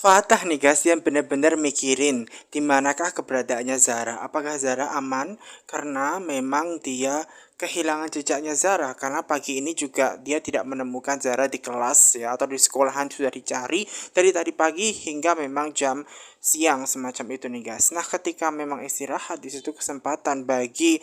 Fatah nih guys yang benar-benar mikirin di manakah keberadaannya Zara. Apakah Zara aman? Karena memang dia kehilangan jejaknya Zara. Karena pagi ini juga dia tidak menemukan Zara di kelas ya atau di sekolahan sudah dicari dari tadi pagi hingga memang jam siang semacam itu nih guys. Nah, ketika memang istirahat di situ kesempatan bagi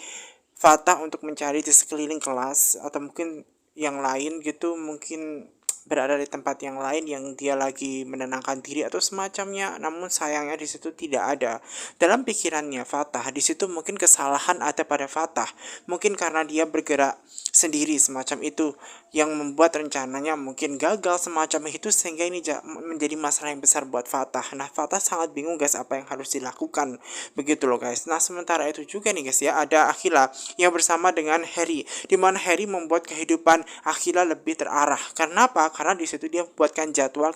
Fatah untuk mencari di sekeliling kelas atau mungkin yang lain gitu, mungkin berada di tempat yang lain yang dia lagi menenangkan diri atau semacamnya, namun sayangnya di situ tidak ada. Dalam pikirannya Fatah di situ mungkin kesalahan ada pada Fatah, mungkin karena dia bergerak sendiri semacam itu yang membuat rencananya mungkin gagal semacam itu, sehingga ini menjadi masalah yang besar buat Fatah. Nah, Fatah sangat bingung guys apa yang harus dilakukan, begitu loh guys. Nah, sementara itu juga nih guys ya, ada Akhila yang bersama dengan Harry, di mana Harry membuat kehidupan Akhila lebih terarah. Kenapa? Karena di situ dia membuatkan jadwal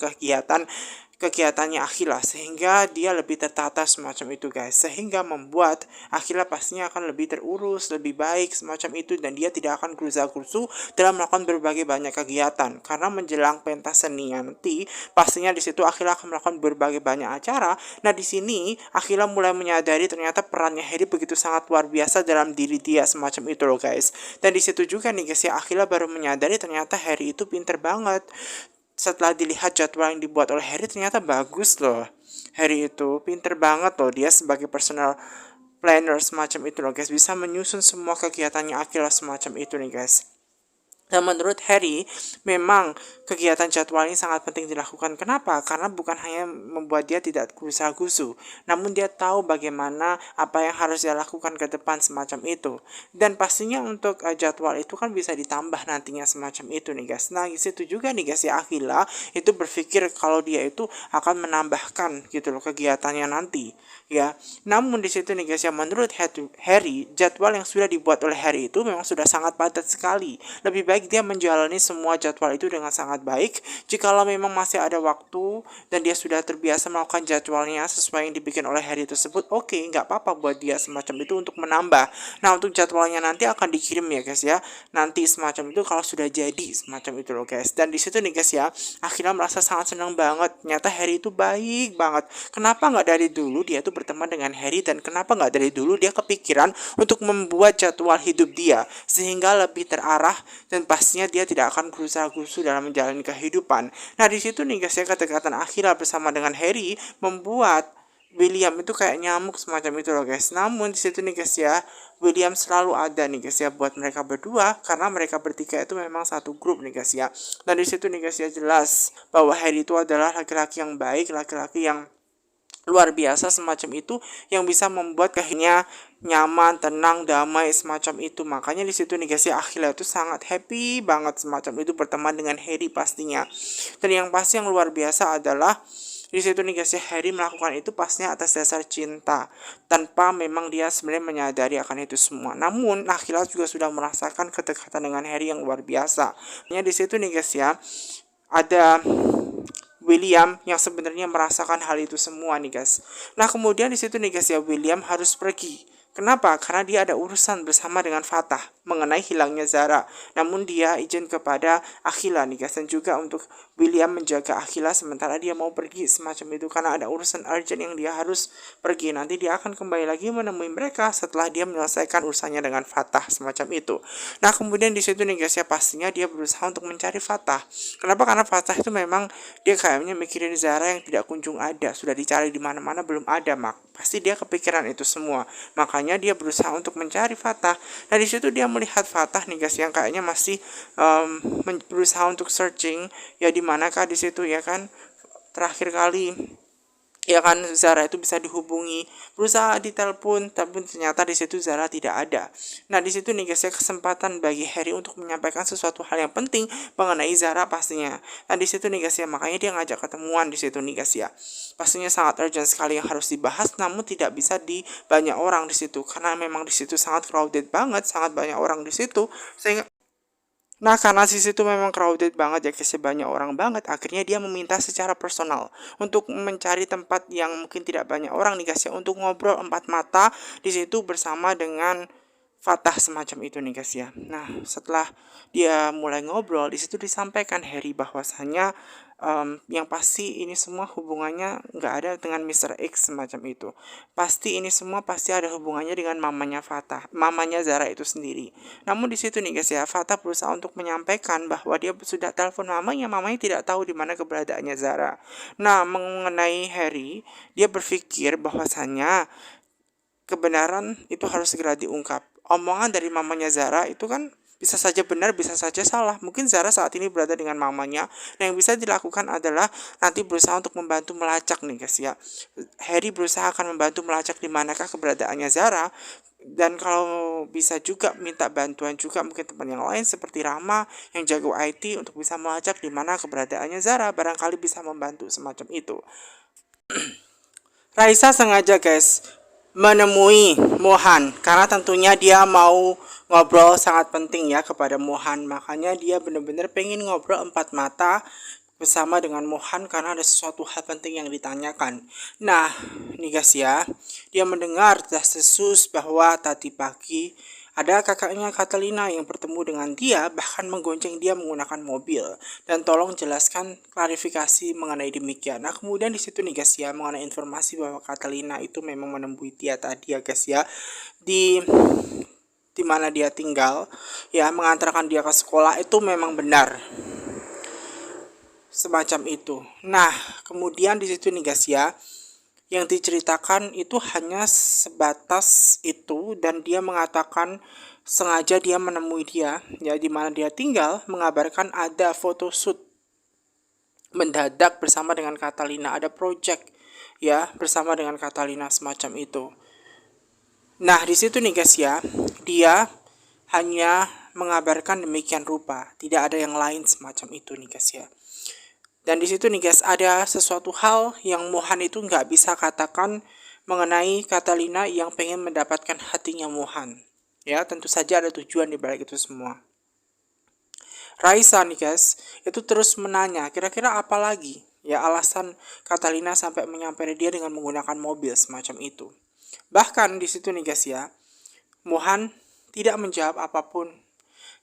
kegiatannya Akhila sehingga dia lebih tertata semacam itu guys, sehingga membuat Akhila pastinya akan lebih terurus, lebih baik semacam itu, dan dia tidak akan geruza-gerusu dalam melakukan berbagai banyak kegiatan. Karena menjelang pentas seni nanti pastinya di situ Akhila akan melakukan berbagai banyak acara. Nah, di sini Akhila mulai menyadari ternyata perannya Harry begitu sangat luar biasa dalam diri dia semacam itu loh guys. Dan di situ juga nih guys ya, Akhila baru menyadari ternyata Harry itu pinter banget. Setelah dilihat jadwal yang dibuat oleh Harry, ternyata bagus loh. Harry itu pinter banget loh, dia sebagai personal planner semacam itu loh guys, bisa menyusun semua kegiatannya Akila semacam itu nih guys. Dan menurut Harry, memang kegiatan jadwal ini sangat penting dilakukan. Kenapa? Karena bukan hanya membuat dia tidak gusa-gusu, namun dia tahu bagaimana apa yang harus dia lakukan ke depan semacam itu. Dan pastinya untuk jadwal itu kan bisa ditambah nantinya semacam itu nih guys. Nah, disitu juga nih guys ya, Akila itu berpikir kalau dia itu akan menambahkan gitu loh kegiatannya nanti ya. Namun di situ nih guys ya, menurut Harry, jadwal yang sudah dibuat oleh Harry itu memang sudah sangat padat sekali. Lebih baik dia menjalani semua jadwal itu dengan sangat baik. Jikalau memang masih ada waktu dan dia sudah terbiasa melakukan jadwalnya sesuai yang dibikin oleh Harry tersebut, oke, nggak apa-apa buat dia semacam itu untuk menambah. Nah, untuk jadwalnya nanti akan dikirim ya guys ya, nanti semacam itu kalau sudah jadi semacam itu loh guys. Dan di situ nih guys ya, akhirnya merasa sangat senang banget. Ternyata Harry itu baik banget. Kenapa nggak dari dulu dia tuh berteman dengan Harry, dan kenapa nggak dari dulu dia kepikiran untuk membuat jadwal hidup dia sehingga lebih terarah, dan pastinya dia tidak akan gerusa-gerusu dalam menjalani kehidupan. Nah, di situ nih guys ya, kedekatan Akhila bersama dengan Harry membuat William itu kayak nyamuk semacam itu loh guys. Namun di situ nih guys ya, William selalu ada nih guys ya buat mereka berdua, karena mereka bertiga itu memang satu grup nih guys ya. Dan di situ nih guys ya, jelas bahwa Harry itu adalah laki-laki yang baik, laki-laki yang luar biasa semacam itu, yang bisa membuat akhirnya nyaman, tenang, damai semacam itu. Makanya di situ nih guys ya, Akhila itu sangat happy banget semacam itu berteman dengan Harry pastinya. Dan yang pasti yang luar biasa adalah di situ nih guys ya, Harry melakukan itu pastinya atas dasar cinta, tanpa memang dia sebenarnya menyadari akan itu semua. Namun Akhila juga sudah merasakan kedekatan dengan Harry yang luar biasa. Makanya di situ nih guys ya, ada William yang sebenarnya merasakan hal itu semua nih guys. Nah, kemudian di situ nih guys ya, William harus pergi. Kenapa? Karena dia ada urusan bersama dengan Fatah mengenai hilangnya Zara. Namun dia izin kepada Akhila nih guys, dan juga untuk William menjaga Akhila sementara dia mau pergi semacam itu, karena ada urusan urgent yang dia harus pergi. Nanti dia akan kembali lagi menemui mereka setelah dia menyelesaikan urusannya dengan Fatah semacam itu. Nah, kemudian di situ nih guys ya, pastinya dia berusaha untuk mencari Fatah. Kenapa? Karena Fatah itu memang dia kayaknya mikirin Zara yang tidak kunjung ada, sudah dicari di mana-mana belum ada, pasti dia kepikiran itu semua. Makanya dia berusaha untuk mencari Fatah. Nah, di situ dia melihat Fatah nih guys yang kayaknya masih berusaha untuk searching ya, di manakah di situ ya kan terakhir kali ya kan Zara itu bisa dihubungi, berusaha ditelepon, tapi ternyata di situ Zara tidak ada. Nah, di situ nih guys ya, kesempatan bagi Harry untuk menyampaikan sesuatu hal yang penting mengenai Zara pastinya. Nah, di situ nih guys ya, makanya dia ngajak ketemuan di situ nih guys ya. Pastinya sangat urgent sekali yang harus dibahas, namun tidak bisa di banyak orang di situ, karena memang di situ sangat crowded banget, sangat banyak orang di situ, sehingga nah, karena di situ memang crowded banget ya guys, banyak orang banget. Akhirnya dia meminta secara personal untuk mencari tempat yang mungkin tidak banyak orang nih guys ya, untuk ngobrol empat mata di situ bersama dengan Fatah semacam itu nih guys ya. Nah, setelah dia mulai ngobrol, di situ disampaikan Harry bahwasanya yang pasti ini semua hubungannya nggak ada dengan Mr. X semacam itu. Pasti ini semua pasti ada hubungannya dengan mamanya Fatah, mamanya Zara itu sendiri. Namun di situ nih guys ya, Fatah berusaha untuk menyampaikan bahwa dia sudah telepon mamanya tidak tahu di mana keberadaannya Zara. Nah, mengenai Harry, dia berpikir bahwasanya kebenaran itu harus segera diungkap. Omongan dari mamanya Zara itu kan bisa saja benar, bisa saja salah. Mungkin Zara saat ini berada dengan mamanya. Nah, yang bisa dilakukan adalah nanti berusaha untuk membantu melacak nih guys ya. Harry berusaha akan membantu melacak di manakah keberadaannya Zara. Dan kalau bisa juga minta bantuan juga mungkin teman yang lain seperti Rama yang jago IT untuk bisa melacak di mana keberadaannya Zara. Barangkali bisa membantu semacam itu. Raisa sengaja guys menemui Mohan karena tentunya dia mau ngobrol sangat penting ya kepada Mohan. Makanya dia benar-benar pengen ngobrol empat mata bersama dengan Mohan karena ada sesuatu hal penting yang ditanyakan. Nah, nih guys ya, dia mendengar desas-desus bahwa tadi pagi ada kakaknya Catalina yang bertemu dengan dia, bahkan menggonceng dia menggunakan mobil. Dan tolong jelaskan klarifikasi mengenai demikian. Nah, kemudian di situ nih guys ya, mengenai informasi bahwa Catalina itu memang menemui dia tadi ya guys ya, di mana dia tinggal, ya mengantarkan dia ke sekolah itu memang benar semacam itu. Nah, kemudian di situ nih guys ya, yang diceritakan itu hanya sebatas itu dan dia mengatakan sengaja dia menemui dia ya di mana dia tinggal, mengabarkan ada photoshoot mendadak bersama dengan Catalina, ada project ya bersama dengan Catalina semacam itu. Nah, di situ nih guys ya, dia hanya mengabarkan demikian rupa, tidak ada yang lain semacam itu nih guys ya. Dan di situ nih guys, ada sesuatu hal yang Mohan itu nggak bisa katakan mengenai Catalina yang pengen mendapatkan hatinya Mohan. Ya, tentu saja ada tujuan di balik itu semua. Raisa nih guys, itu terus menanya, kira-kira apa lagi? Ya, alasan Catalina sampai menyampaikan dia dengan menggunakan mobil semacam itu. Bahkan di situ nih guys ya, Mohan tidak menjawab apapun.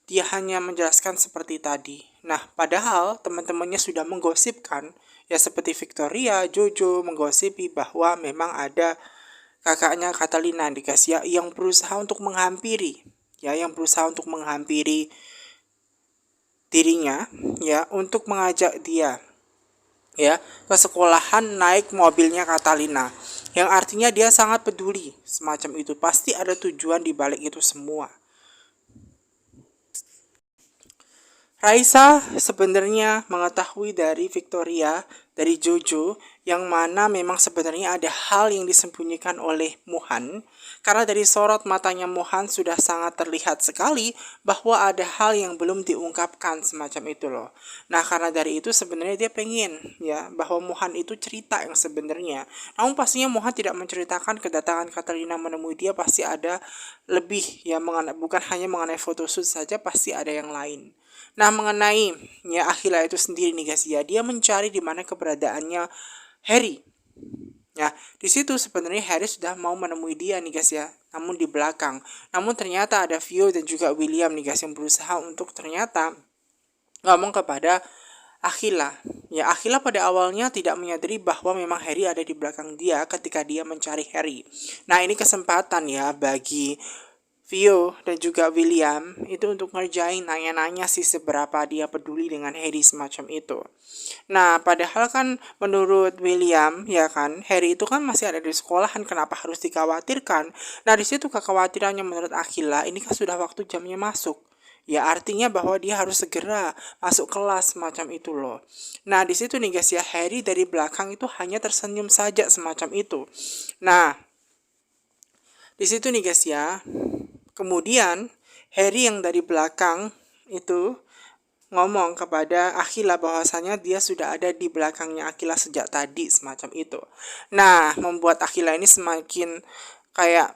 Dia hanya menjelaskan seperti tadi. Nah, padahal teman-temannya sudah menggosipkan, ya seperti Victoria, Jojo menggosipi bahwa memang ada kakaknya Catalina dikasih ya, yang berusaha untuk menghampiri, ya yang berusaha untuk menghampiri dirinya, ya untuk mengajak dia, ya ke sekolahan naik mobilnya Catalina, yang artinya dia sangat peduli semacam itu. Pasti ada tujuan di balik itu semua. Raisa sebenarnya mengetahui dari Victoria, dari Jojo, yang mana memang sebenarnya ada hal yang disembunyikan oleh Mohan. Karena dari sorot matanya Mohan sudah sangat terlihat sekali bahwa ada hal yang belum diungkapkan semacam itu loh. Nah, karena dari itu sebenarnya dia pengen ya bahwa Mohan itu cerita yang sebenarnya. Namun pastinya Mohan tidak menceritakan kedatangan Katerina menemui dia, pasti ada lebih ya, bukan hanya mengenai photoshoot saja, pasti ada yang lain. Nah, mengenai ya Akhila itu sendiri nih guys ya, dia mencari di mana keberadaannya Harry. Ya, di situ sebenarnya Harry sudah mau menemui dia nih guys ya, namun di belakang. Namun ternyata ada Vio dan juga William nih guys yang berusaha untuk ternyata ngomong kepada Akhila. Ya, Akhila pada awalnya tidak menyadari bahwa memang Harry ada di belakang dia ketika dia mencari Harry. Nah, ini kesempatan ya bagi Vio dan juga William itu untuk ngerjain nanya-nanya sih seberapa dia peduli dengan Harry semacam itu. Nah, padahal kan menurut William ya kan, Harry itu kan masih ada di sekolahan, kenapa harus dikhawatirkan? Nah, di situ kekhawatirannya menurut Akhila, ini kan sudah waktu jamnya masuk. Ya, artinya bahwa dia harus segera masuk kelas semacam itu loh. Nah, di situ nih guys ya, Harry dari belakang itu hanya tersenyum saja semacam itu. Nah, di situ nih guys ya, kemudian Harry yang dari belakang itu ngomong kepada Akhila bahwasanya dia sudah ada di belakangnya Akhila sejak tadi semacam itu. Nah, membuat Akhila ini semakin kayak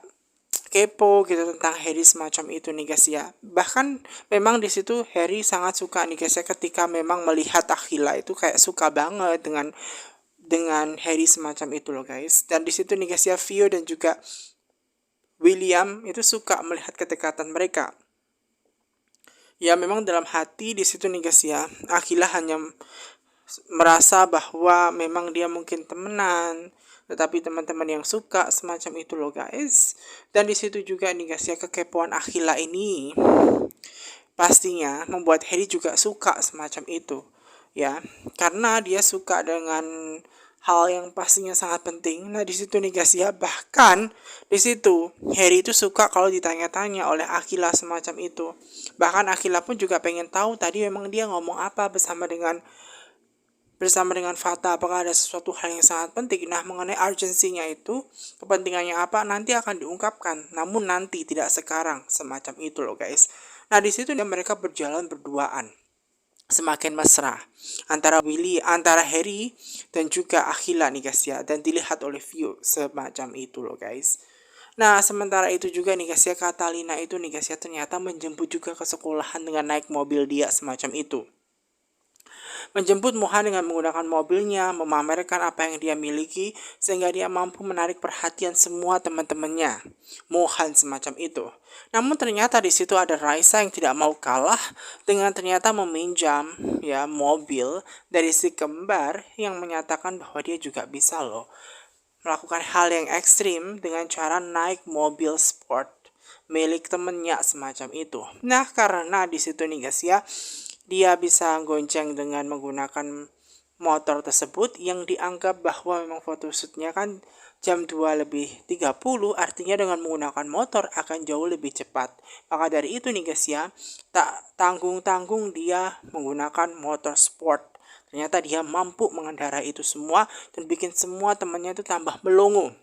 kepo gitu tentang Harry semacam itu nih guys ya. Bahkan memang di situ Harry sangat suka nih guys ya, ketika memang melihat Akhila itu kayak suka banget dengan Harry semacam itu loh guys. Dan di situ nih guys ya, Vio dan juga William itu suka melihat kedekatan mereka. Ya memang dalam hati di situ nih guys ya, Akila hanya merasa bahwa memang dia mungkin temenan, tetapi teman-teman yang suka semacam itu loh guys. Dan di situ juga nih guys ya, kekepoan Akila ini pastinya membuat Harry juga suka semacam itu ya, karena dia suka dengan hal yang pastinya sangat penting. Nah di situ nih guys ya, bahkan di situ Harry itu suka kalau ditanya-tanya oleh Akila semacam itu. Bahkan Akila pun juga pengen tahu tadi memang dia ngomong apa bersama dengan Fata, apakah ada sesuatu hal yang sangat penting. Nah mengenai urgensinya itu, kepentingannya apa nanti akan diungkapkan, namun nanti tidak sekarang semacam itu loh guys. Nah di situ mereka berjalan berduaan semakin mesra antara Harry dan juga Akila nih guys ya, dan dilihat oleh View semacam itu loh guys. Nah sementara itu juga nih guys ya, Catalina itu nih guys ya ternyata menjemput juga ke sekolahan dengan naik mobil dia semacam itu. Menjemput Mohan dengan menggunakan mobilnya, memamerkan apa yang dia miliki, sehingga dia mampu menarik perhatian semua teman-temannya. Mohan semacam itu. Namun ternyata di situ ada Raisa yang tidak mau kalah dengan ternyata meminjam ya mobil dari si kembar yang menyatakan bahwa dia juga bisa loh melakukan hal yang ekstrim dengan cara naik mobil sport milik temennya semacam itu. Nah karena di situ nih guys ya, dia bisa gonceng dengan menggunakan motor tersebut yang dianggap bahwa memang photoshootnya kan jam 2:30, artinya dengan menggunakan motor akan jauh lebih cepat. Maka dari itu nih guys ya, tak tanggung-tanggung dia menggunakan motor sport. Ternyata dia mampu mengendarai itu semua dan bikin semua temannya itu tambah melongo.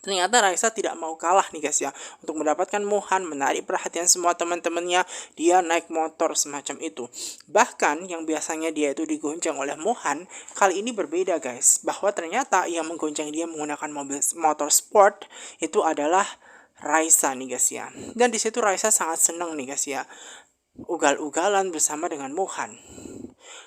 Ternyata Raisa tidak mau kalah nih guys ya. Untuk mendapatkan Mohan, menarik perhatian semua teman-temannya, dia naik motor semacam itu. Bahkan yang biasanya dia itu digonceng oleh Mohan, kali ini berbeda guys. Bahwa ternyata yang menggonceng dia menggunakan motor sport itu adalah Raisa nih guys ya. Dan di situ Raisa sangat senang nih guys ya, ugal-ugalan bersama dengan Mohan.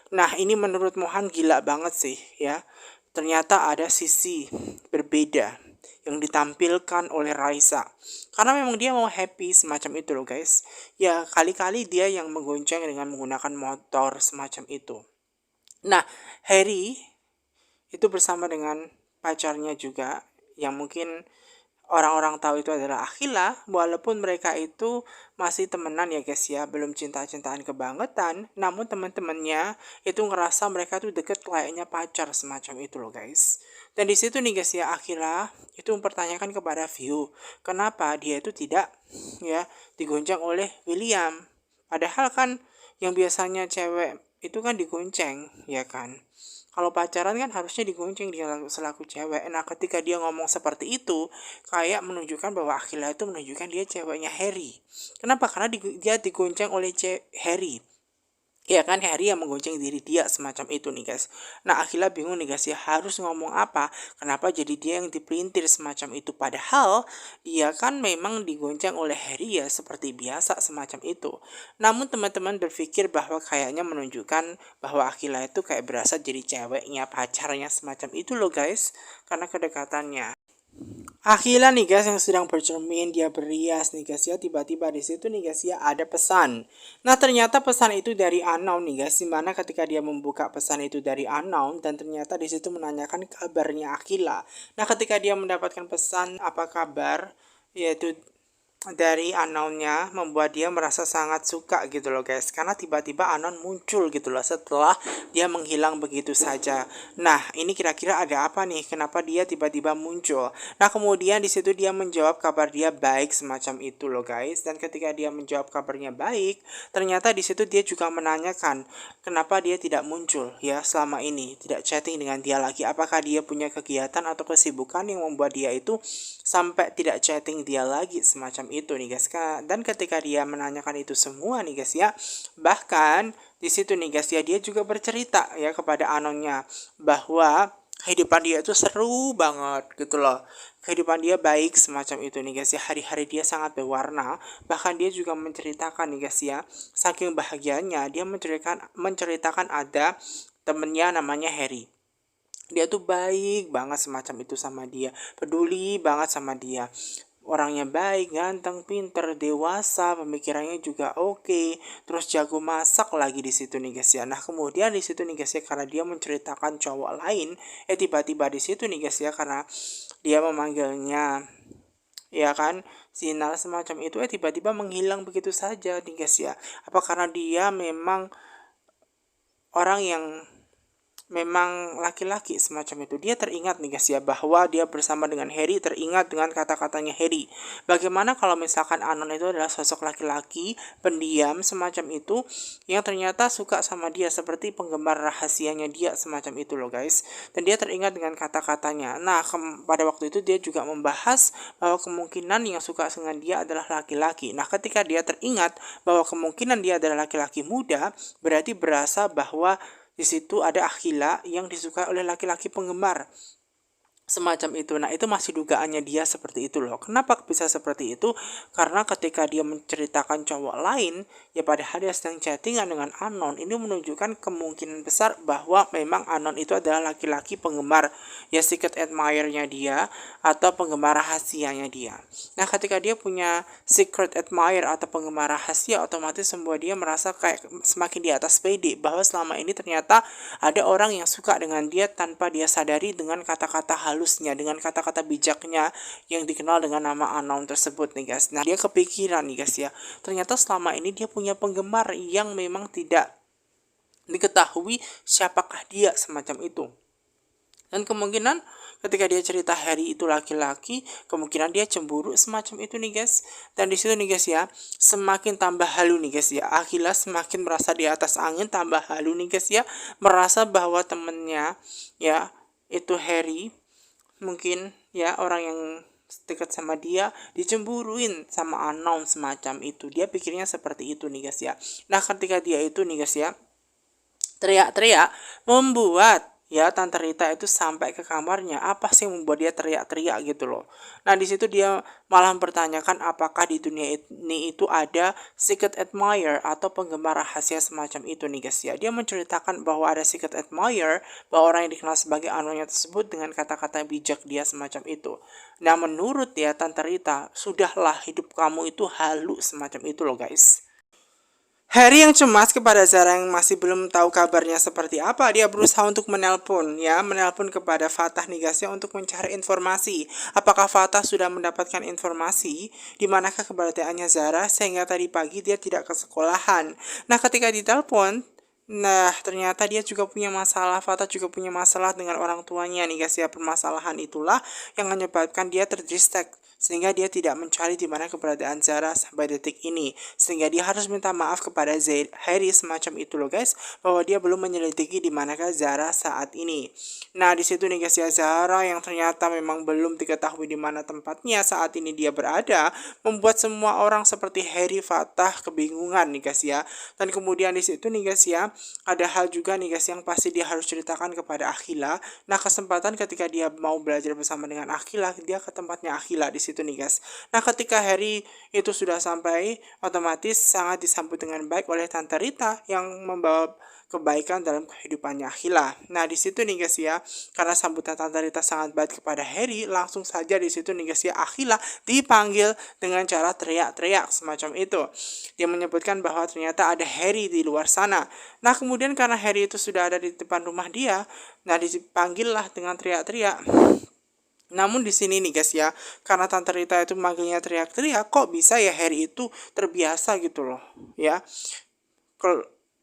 Nah ini menurut Mohan gila banget sih ya. Ternyata ada sisi berbeda yang ditampilkan oleh Raisa. Karena memang dia mau happy semacam itu loh guys. Ya kali-kali dia yang menggonceng dengan menggunakan motor semacam itu. Nah Harry itu bersama dengan pacarnya juga, yang mungkin orang-orang tahu itu adalah Akila, walaupun mereka itu masih temenan ya guys ya, belum cinta-cintaan kebangetan, namun teman-temannya itu ngerasa mereka tuh deket layaknya pacar semacam itu loh guys. Dan di situ nih guys ya, Akila itu mempertanyakan kepada View, kenapa dia itu tidak ya digonceng oleh William. Padahal kan yang biasanya cewek itu kan digonceng ya kan. Kalau pacaran kan harusnya digonceng dia selaku cewek. Nah ketika dia ngomong seperti itu, kayak menunjukkan bahwa Akila itu menunjukkan dia ceweknya Harry. Kenapa? Karena dia digonceng oleh Harry. Ya kan, Harry yang menggonceng diri dia semacam itu nih guys. Nah Akila bingung nih guys ya, harus ngomong apa. Kenapa jadi dia yang dipelintir semacam itu. Padahal dia kan memang digonceng oleh Harry ya seperti biasa semacam itu. Namun teman-teman berpikir bahwa kayaknya menunjukkan bahwa Akila itu kayak berasa jadi ceweknya, pacarnya semacam itu loh guys. Karena kedekatannya. Akila nih guys yang sedang bercermin, dia berias nih guys ya, tiba-tiba di situ nih guys ya ada pesan. Nah ternyata pesan itu dari unknown nih guys, dimana ketika dia membuka pesan itu dari unknown dan ternyata di situ menanyakan kabarnya Akila. Nah ketika dia mendapatkan pesan apa kabar, yaitu dari unknownnya, membuat dia merasa sangat suka gitu loh guys, karena tiba-tiba unknown muncul gitu loh setelah dia menghilang begitu saja. Nah ini kira-kira ada apa nih, kenapa dia tiba-tiba muncul. Nah kemudian di situ dia menjawab kabar dia baik semacam itu loh guys. Dan ketika dia menjawab kabarnya baik, ternyata di situ dia juga menanyakan kenapa dia tidak muncul ya selama ini, tidak chatting dengan dia lagi, apakah dia punya kegiatan atau kesibukan yang membuat dia itu sampai tidak chatting dia lagi semacam itu nih guys. Dan ketika dia menanyakan itu semua nih guys ya, bahkan di situ nih guys ya, dia juga bercerita ya kepada anonnya bahwa kehidupan dia itu seru banget gitu loh. Kehidupan dia baik semacam itu nih guys ya, hari-hari dia sangat berwarna. Bahkan dia juga menceritakan nih guys ya, saking bahagianya dia menceritakan ada temennya namanya Harry. Dia tuh baik banget semacam itu sama dia, peduli banget sama dia. orangnya baik, ganteng, pinter, dewasa, pemikirannya juga oke, terus jago masak lagi di situ nih guys ya. Nah kemudian di situ nih guys ya, karena dia menceritakan cowok lain, tiba-tiba di situ nih guys ya, karena dia memanggilnya, ya kan, sinar semacam itu, tiba-tiba menghilang begitu saja nih guys ya. Apa karena dia memang orang yang memang laki-laki semacam itu. Dia teringat nih guys ya, bahwa dia bersama dengan Harry, teringat dengan kata-katanya Harry. Bagaimana kalau misalkan Anon itu adalah sosok laki-laki pendiam semacam itu, yang ternyata suka sama dia, seperti penggemar rahasianya dia semacam itu loh guys. Dan dia teringat dengan kata-katanya. Nah pada waktu itu dia juga membahas bahwa kemungkinan yang suka dengan dia adalah laki-laki. Nah ketika dia teringat bahwa kemungkinan dia adalah laki-laki muda, berarti berasa bahwa di situ ada Akhila yang disukai oleh laki-laki penggemar semacam itu. Nah itu masih dugaannya dia seperti itu loh. Kenapa bisa seperti itu? Karena ketika dia menceritakan cowok lain, ya padahal dia sedang chattingan dengan Anon, ini menunjukkan kemungkinan besar bahwa memang Anon itu adalah laki-laki penggemar, ya secret admirer-nya dia, atau penggemar rahasianya dia. Nah ketika dia punya secret admirer atau penggemar rahasia, otomatis membuat dia merasa kayak semakin di atas pede, bahwa selama ini ternyata ada orang yang suka dengan dia tanpa dia sadari, dengan kata-kata halusnya, dengan kata-kata bijaknya yang dikenal dengan nama Anon tersebut nih guys. Nah dia kepikiran nih guys ya, ternyata selama ini dia punya penggemar yang memang tidak diketahui siapakah dia semacam itu. Dan kemungkinan ketika dia cerita Harry itu laki-laki, kemungkinan dia cemburu semacam itu nih guys. Dan di situ nih guys ya, semakin tambah halu nih guys ya, Akhila semakin merasa di atas angin, tambah halu nih guys ya, merasa bahwa temennya ya itu Harry, mungkin ya orang yang dekat sama dia, dicemburuin sama Anon semacam itu. Dia pikirnya seperti itu nih guys ya. Nah ketika dia itu nih guys ya teriak-teriak, membuat ya Tante Rita itu sampai ke kamarnya. Apa sih yang membuat dia teriak-teriak gitu loh. Nah di situ dia malah mempertanyakan apakah di dunia ini itu ada secret admirer atau penggemar rahasia semacam itu nih guys ya. Dia menceritakan bahwa ada secret admirer, bahwa orang yang dikenal sebagai Anonnya tersebut dengan kata-kata bijak dia semacam itu. Nah menurut ya Tante Rita, sudahlah hidup kamu itu halu semacam itu loh guys. Harry yang cemas kepada Zara yang masih belum tahu kabarnya seperti apa, dia berusaha untuk menelpon kepada Fatah nih guys ya, untuk mencari informasi. Apakah Fatah sudah mendapatkan informasi di manakah keberadaannya Zara sehingga tadi pagi dia tidak ke sekolahan. Nah ketika ditelepon, nah ternyata dia juga punya masalah, Fatah juga punya masalah dengan orang tuanya nih guys ya. Permasalahan itulah yang menyebabkan dia terdistract, sehingga dia tidak mencari di mana keberadaan Zara sampai detik ini, sehingga dia harus minta maaf kepada Harry semacam itu loh guys, bahwa dia belum menyelidiki di manakah Zara saat ini. Nah di situ nih guys ya, Zara yang ternyata memang belum diketahui di mana tempatnya saat ini dia berada, membuat semua orang seperti Harry, Fatah kebingungan nih guys ya. Dan kemudian di situ nih guys ya, ada hal juga nih guys yang pasti dia harus ceritakan kepada Akhila. Nah kesempatan ketika dia mau belajar bersama dengan Akhila, dia ke tempatnya Akhila di situ nih guys. Nah ketika Harry itu sudah sampai, otomatis sangat disambut dengan baik oleh Tante Rita yang membawa kebaikan dalam kehidupannya Akhila. Nah di situ nih guys ya, karena sambutan Tante Rita sangat baik kepada Harry, langsung saja di situ nih guys ya, Akhila dipanggil dengan cara teriak-teriak semacam itu. Dia menyebutkan bahwa ternyata ada Harry di luar sana. Nah kemudian karena Harry itu sudah ada di depan rumah dia, nah dipanggil lah dengan teriak-teriak. Namun di sini nih guys ya, karena Tante Rita itu manggilnya teriak-teriak, kok bisa ya Harry itu terbiasa gitu loh ya.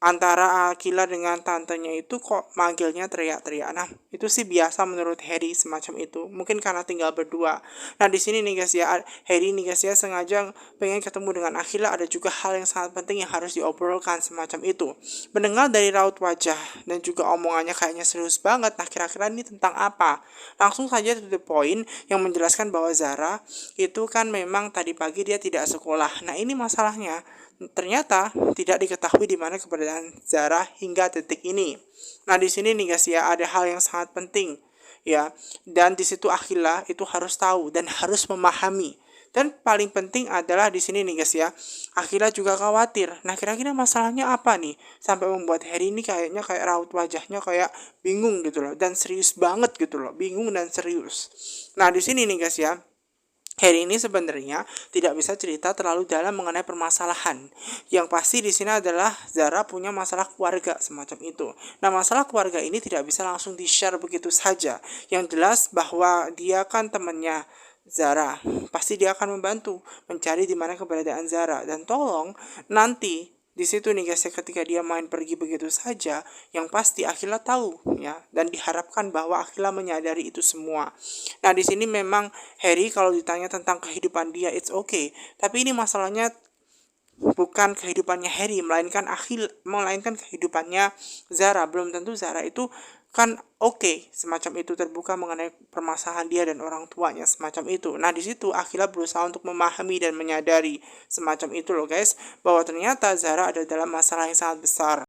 Antara Akhila dengan tantenya itu kok manggilnya teriak-teriak. Nah, itu sih biasa menurut Harry semacam itu. Mungkin karena tinggal berdua. Nah, di sini nih guys ya, Harry nih guys ya sengaja pengen ketemu dengan Akhila. Ada juga hal yang sangat penting yang harus diobrolkan semacam itu. Mendengar dari raut wajah dan juga omongannya kayaknya serius banget. Nah, kira-kira ini tentang apa? Langsung saja to the point yang menjelaskan bahwa Zara itu kan memang tadi pagi dia tidak sekolah. Nah, ini masalahnya. Ternyata tidak diketahui di mana keberadaan Zara hingga detik ini. Nah di sini nih guys ya, ada hal yang sangat penting ya, dan di situ Akhila itu harus tahu dan harus memahami. Dan paling penting adalah di sini nih guys ya, Akhila juga khawatir. Nah kira-kira masalahnya apa nih sampai membuat Harry ini kayaknya kayak raut wajahnya kayak bingung gitu loh, dan serius banget gitu loh, bingung dan serius. Nah di sini nih guys ya, Harry ini sebenarnya tidak bisa cerita terlalu dalam mengenai permasalahan. Yang pasti di sini adalah Zara punya masalah keluarga semacam itu. Nah, masalah keluarga ini tidak bisa langsung di-share begitu saja. Yang jelas bahwa dia kan temannya Zara. Pasti dia akan membantu mencari di mana keberadaan Zara, dan tolong nanti di situ nih guys, ketika dia main pergi begitu saja, yang pasti Akila tahu ya, dan diharapkan bahwa Akila menyadari itu semua. Nah, di sini memang Harry kalau ditanya tentang kehidupan dia it's okay, tapi ini masalahnya bukan kehidupannya Harry, melainkan kehidupannya Zara. Belum tentu Zara itu kan oke, semacam itu, terbuka mengenai permasalahan dia dan orang tuanya semacam itu. Nah, di situ Akila berusaha untuk memahami dan menyadari semacam itu loh guys, bahwa ternyata Zara ada dalam masalah yang sangat besar.